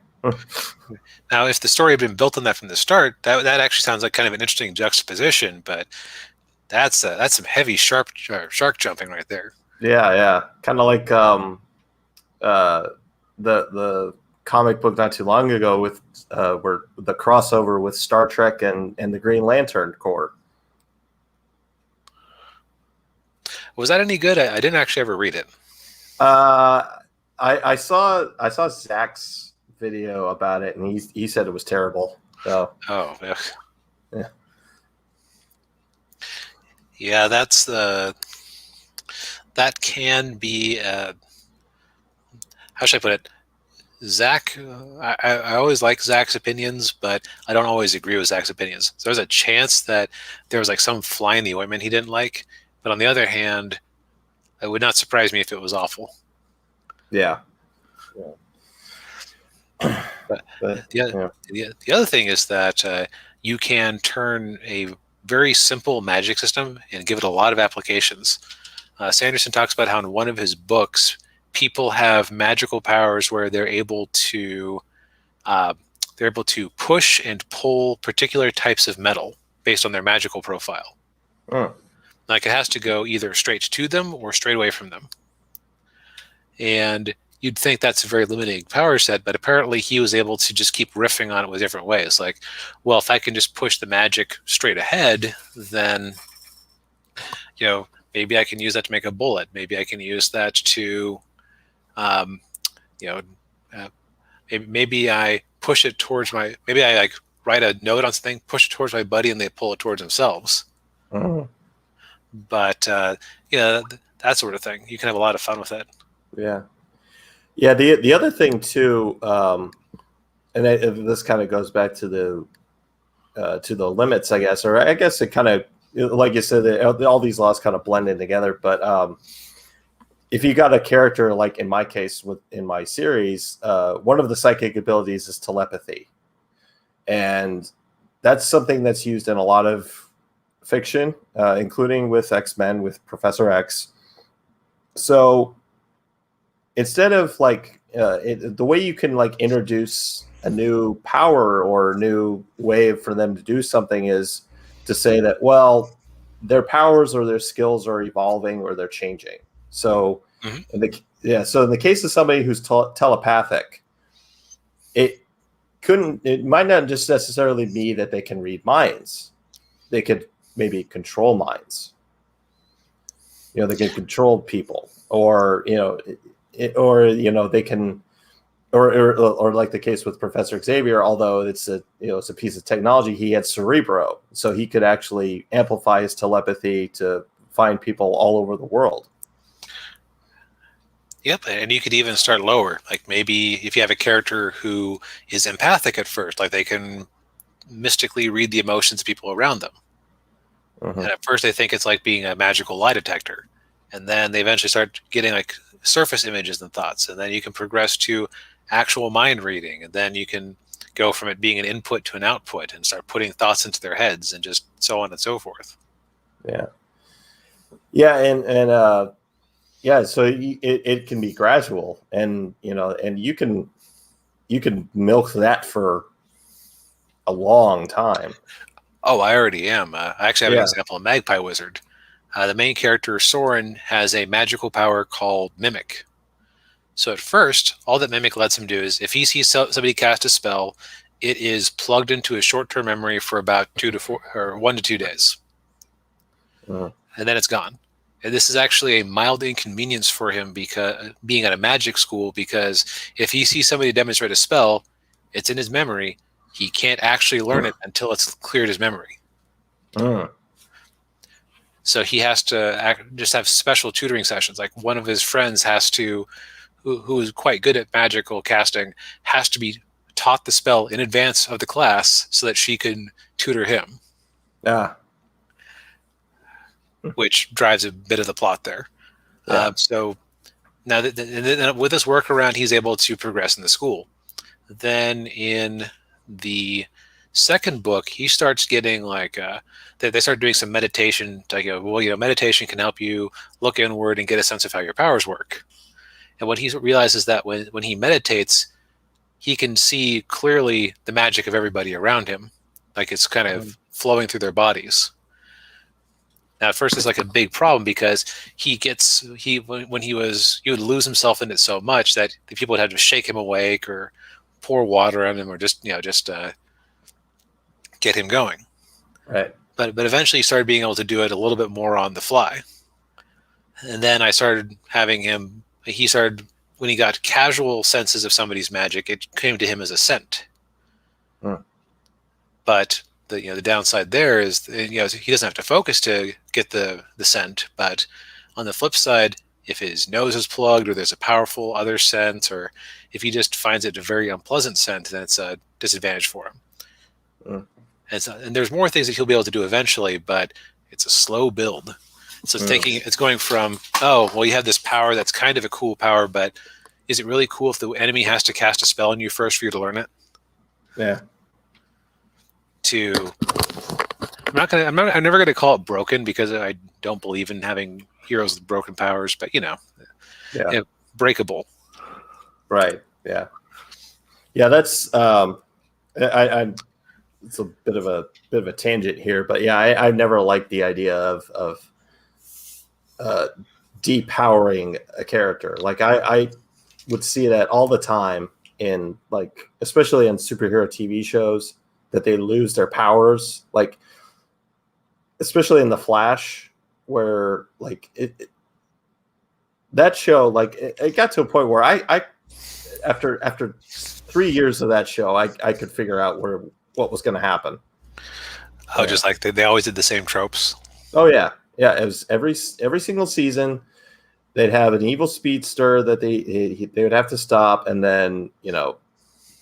Now, if the story had been built on that from the start, that actually sounds like kind of an interesting juxtaposition. But that's some heavy shark jumping right there. Yeah. Kind of like the comic book not too long ago with where the crossover with Star Trek and the Green Lantern Corps. Was that any good? I didn't actually ever read it. I saw Zach's video about it, and he said it was terrible. So. Oh yeah. Yeah. Yeah, that can be. How should I put it? Zach, I always like Zach's opinions, but I don't always agree with Zach's opinions. So there's a chance that there was like some fly in the ointment he didn't like. But on the other hand, it would not surprise me if it was awful. Yeah. But But the other thing is that you can turn a very simple magic system and give it a lot of applications. Sanderson talks about how in one of his books, people have magical powers where they're able to push and pull particular types of metal based on their magical profile. Like it has to go either straight to them or straight away from them. And you'd think that's a very limiting power set, but apparently he was able to just keep riffing on it with different ways. Like, well, if I can just push the magic straight ahead, then, maybe I can use that to make a bullet. Maybe I can use that to, maybe I push it towards maybe I like write a note on something, push it towards my buddy, and they pull it towards themselves. But, that sort of thing. You can have a lot of fun with it. Yeah. Yeah. The other thing too, this kind of goes back to the limits, I guess, or I guess it kind of, like you said, all these laws kind of blend in together. But if you got a character, like in my case, in my series, one of the psychic abilities is telepathy. And that's something that's used in a lot of fiction, including with X-Men, with Professor X. So instead of the way you can introduce a new power or a new way for them to do something is to say that, well, their powers or their skills are evolving or they're changing. So in the case of somebody who's telepathic, it might not just necessarily be that they can read minds. They could maybe control minds. They can control people, or they can, or like the case with Professor Xavier, although it's a piece of technology, he had Cerebro, so he could actually amplify his telepathy to find people all over the world. Yep, and you could even start lower. Like maybe if you have a character who is empathic at first, like they can mystically read the emotions of people around them. And at first they think it's like being a magical lie detector. And then they eventually start getting like surface images and thoughts. And then you can progress to actual mind reading. And then you can go from it being an input to an output and start putting thoughts into their heads and just so on and so forth. Yeah. Yeah. So it can be gradual, and you can milk that for a long time. Oh, I already am. I actually have an example of MAGPIE Wizard. The main character, Soren, has a magical power called Mimic. So at first, all that Mimic lets him do is if he sees somebody cast a spell, it is plugged into his short-term memory for about 1 to 2 days. And then it's gone. And this is actually a mild inconvenience for him because being at a magic school, because if he sees somebody demonstrate a spell, it's in his memory. He can't actually learn it until it's cleared his memory. So he has to just have special tutoring sessions. Like one of his friends who is quite good at magical casting, has to be taught the spell in advance of the class so that she can tutor him. Which drives a bit of the plot there. So now with this workaround, he's able to progress in the school. Then in the second book, he starts getting they start doing some meditation. Meditation can help you look inward and get a sense of how your powers work. And what he realizes that when he meditates, he can see clearly the magic of everybody around him, like it's kind of flowing through their bodies. Now, at first, it's like a big problem because he would lose himself in it so much that the people would have to shake him awake or pour water on him or just get him going. Right. But eventually, he started being able to do it a little bit more on the fly. And then I started having him. When he got casual senses of somebody's magic, it came to him as a scent. But the downside there is he doesn't have to focus to get the scent, but on the flip side, if his nose is plugged or there's a powerful other scent, or if he just finds it a very unpleasant scent, then it's a disadvantage for him. And there's more things that he'll be able to do eventually, but it's a slow build. So it's going from, you have this power that's kind of a cool power, but is it really cool if the enemy has to cast a spell on you first for you to learn it? Yeah. I'm never gonna call it broken because I don't believe in having heroes with broken powers, but breakable. Right. Yeah. Yeah. That's I it's a bit of a tangent here, but yeah, I never liked the idea of depowering a character. Like I would see that all the time in, like, especially in superhero TV shows, that they lose their powers, like especially in The Flash, where like that show, like it got to a point where I after 3 years of that show, I could figure out what was going to happen. Oh, just like they always did the same tropes. Oh yeah. It was every single season. They'd have an evil speedster that they would have to stop, and then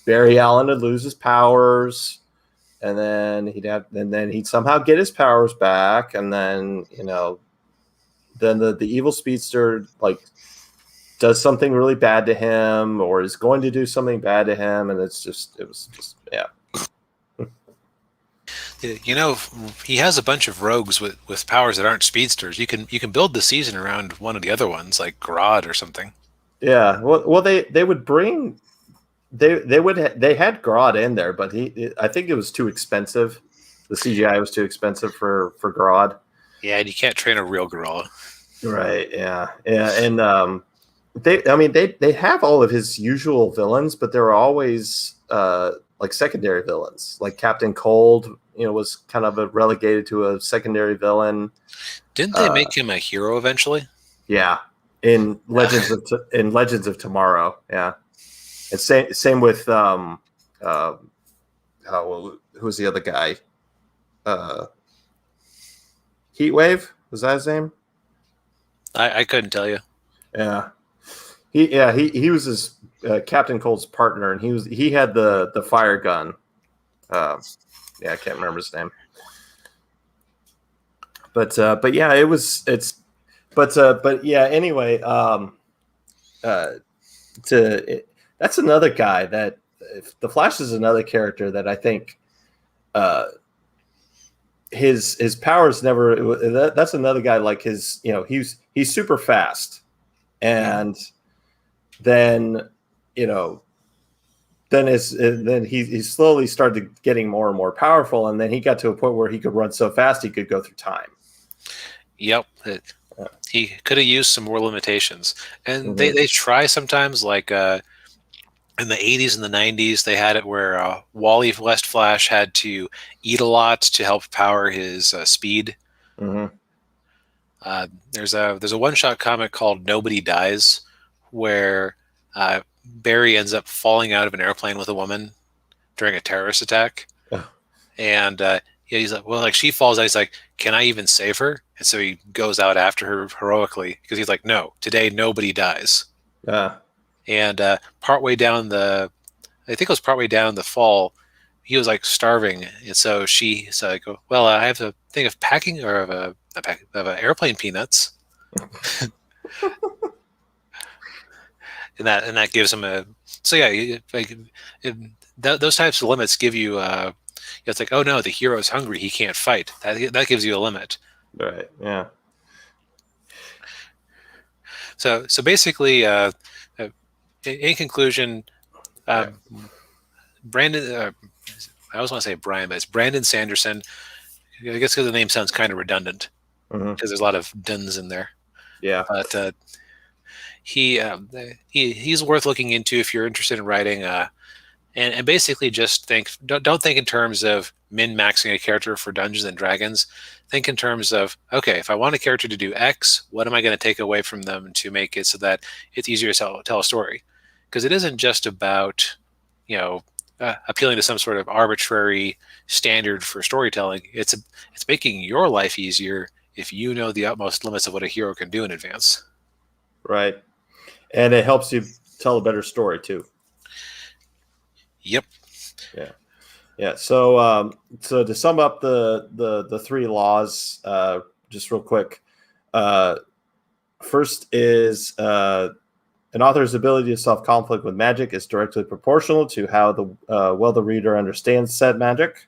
Barry Allen would lose his powers, and then he'd somehow get his powers back, and then then the evil speedster like does something really bad to him, or is going to do something bad to him, and it was just yeah. He has a bunch of rogues with powers that aren't speedsters. You can build the season around one of the other ones, like Grodd or something. Yeah, well, they would bring they had Grodd in there, but I think it was too expensive. The CGI was too expensive for Grodd. Yeah, and you can't train a real gorilla. Right. Yeah. And they have all of his usual villains, but they're always like secondary villains. Like Captain Cold, was kind of relegated to a secondary villain. Didn't they make him a hero eventually? Yeah, in Legends of Tomorrow. Yeah, and same with who's the other guy? Heatwave, was that his name? I couldn't tell you. Yeah, he was his Captain Cold's partner, and he had the fire gun. I can't remember his name. But yeah, anyway, that's another guy that the Flash is another character that I think his powers never. That's another guy like his. He's super fast, and then then he slowly started getting more and more powerful, and then he got to a point where he could run so fast he could go through time. Yep. He could have used some more limitations. And they try sometimes, like in the 80s and the 90s, they had it where Wally West Flash had to eat a lot to help power his speed. Mm-hmm. There's a one-shot comic called Nobody Dies, where Barry ends up falling out of an airplane with a woman during a terrorist attack. Oh. And he's like, well, like she falls out. He's like, can I even save her? And so he goes out after her heroically because he's like, no, today nobody dies. And partway down I think it was partway down the fall, he was like starving. And so she's like, well, I have to think of packing or of airplane peanuts. And that gives him those types of limits give you it's like, oh no, the hero's hungry, he can't fight. That gives you a limit. Right. Yeah. So basically, in conclusion, Brandon. I always want to say Brian, but it's Brandon Sanderson. I guess because the name sounds kind of redundant because there's a lot of duns in there. Yeah. But he's worth looking into if you're interested in writing. And basically just don't think in terms of min-maxing a character for Dungeons and Dragons. Think in terms of, okay, if I want a character to do X, what am I going to take away from them to make it so that it's easier to tell a story? Because it isn't just about, appealing to some sort of arbitrary standard for storytelling. It's making your life easier if you know the utmost limits of what a hero can do in advance. Right. And it helps you tell a better story too. Yep. Yeah. Yeah. So to sum up the three laws, just real quick. First is An author's ability to solve conflict with magic is directly proportional to how well the reader understands said magic.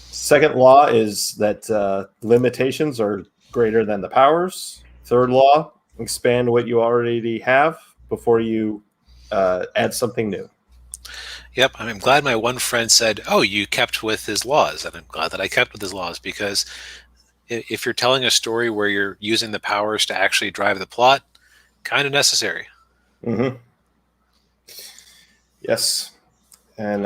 Second law is that limitations are greater than the powers. Third law, expand what you already have before you add something new. Yep, I'm glad my one friend said, "Oh, you kept with his laws," and I'm glad that I kept with his laws, because if you're telling a story where you're using the powers to actually drive the plot, kind of necessary. Mm-hmm. Yes, and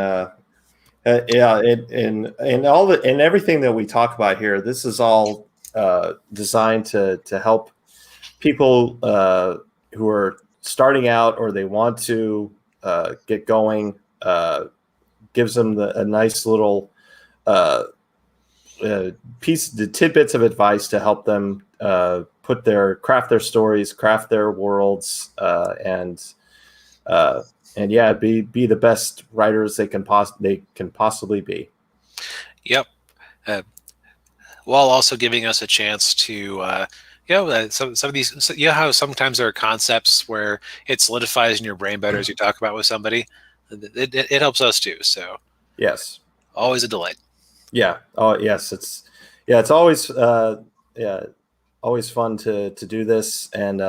yeah, and everything that we talk about here, this is all designed to help people who are starting out or they want to get going. Gives them a nice little the tidbits of advice to help them craft their stories, craft their worlds, and yeah, be the best writers they can possibly be. Yep. While also giving us a chance to some of these, how sometimes there are concepts where it solidifies in your brain better as you talk about with somebody. It helps us too. So yes, always a delight. Yeah. Oh yes, it's always always fun to do this, and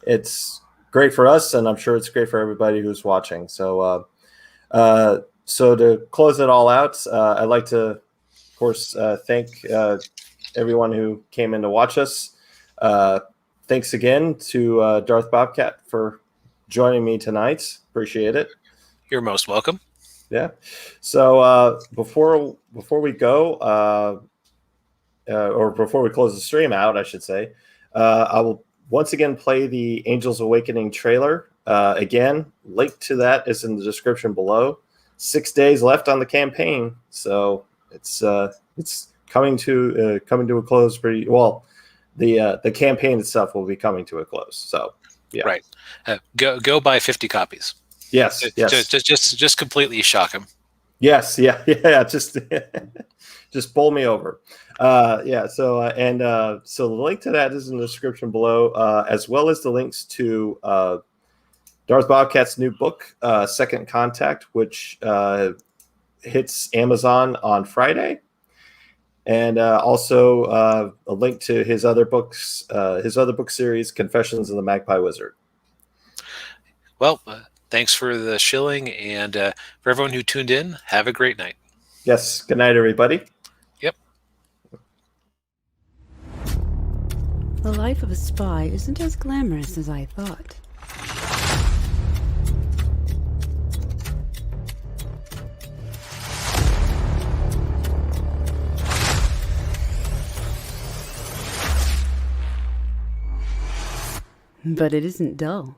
it's great for us, and I'm sure it's great for everybody who's watching. So so to close it all out, I'd like to, of course, thank everyone who came in to watch us. Thanks again to Darth Bobcat for joining me tonight. Appreciate it. You're most welcome. Yeah. So before we go, or before we close the stream out, I should say, I will once again play the Angels Awakening trailer. Again, link to that is in the description below. 6 days left on the campaign, so it's coming to a close pretty well. The campaign itself will be coming to a close. So yeah, right. Go buy 50 copies. Yes. Just completely shock him. Yes. Yeah. Just bowl me over. Yeah. So so the link to that is in the description below, as well as the links to Darth Bobcat's new book, Second Contact, which hits Amazon on Friday, and also a link to his other books, his other book series, Confessions of the MAGPIE Wizard. Well, thanks for the shilling, and for everyone who tuned in, have a great night. Yes. Good night, everybody. Yep. The life of a spy isn't as glamorous as I thought. But it isn't dull.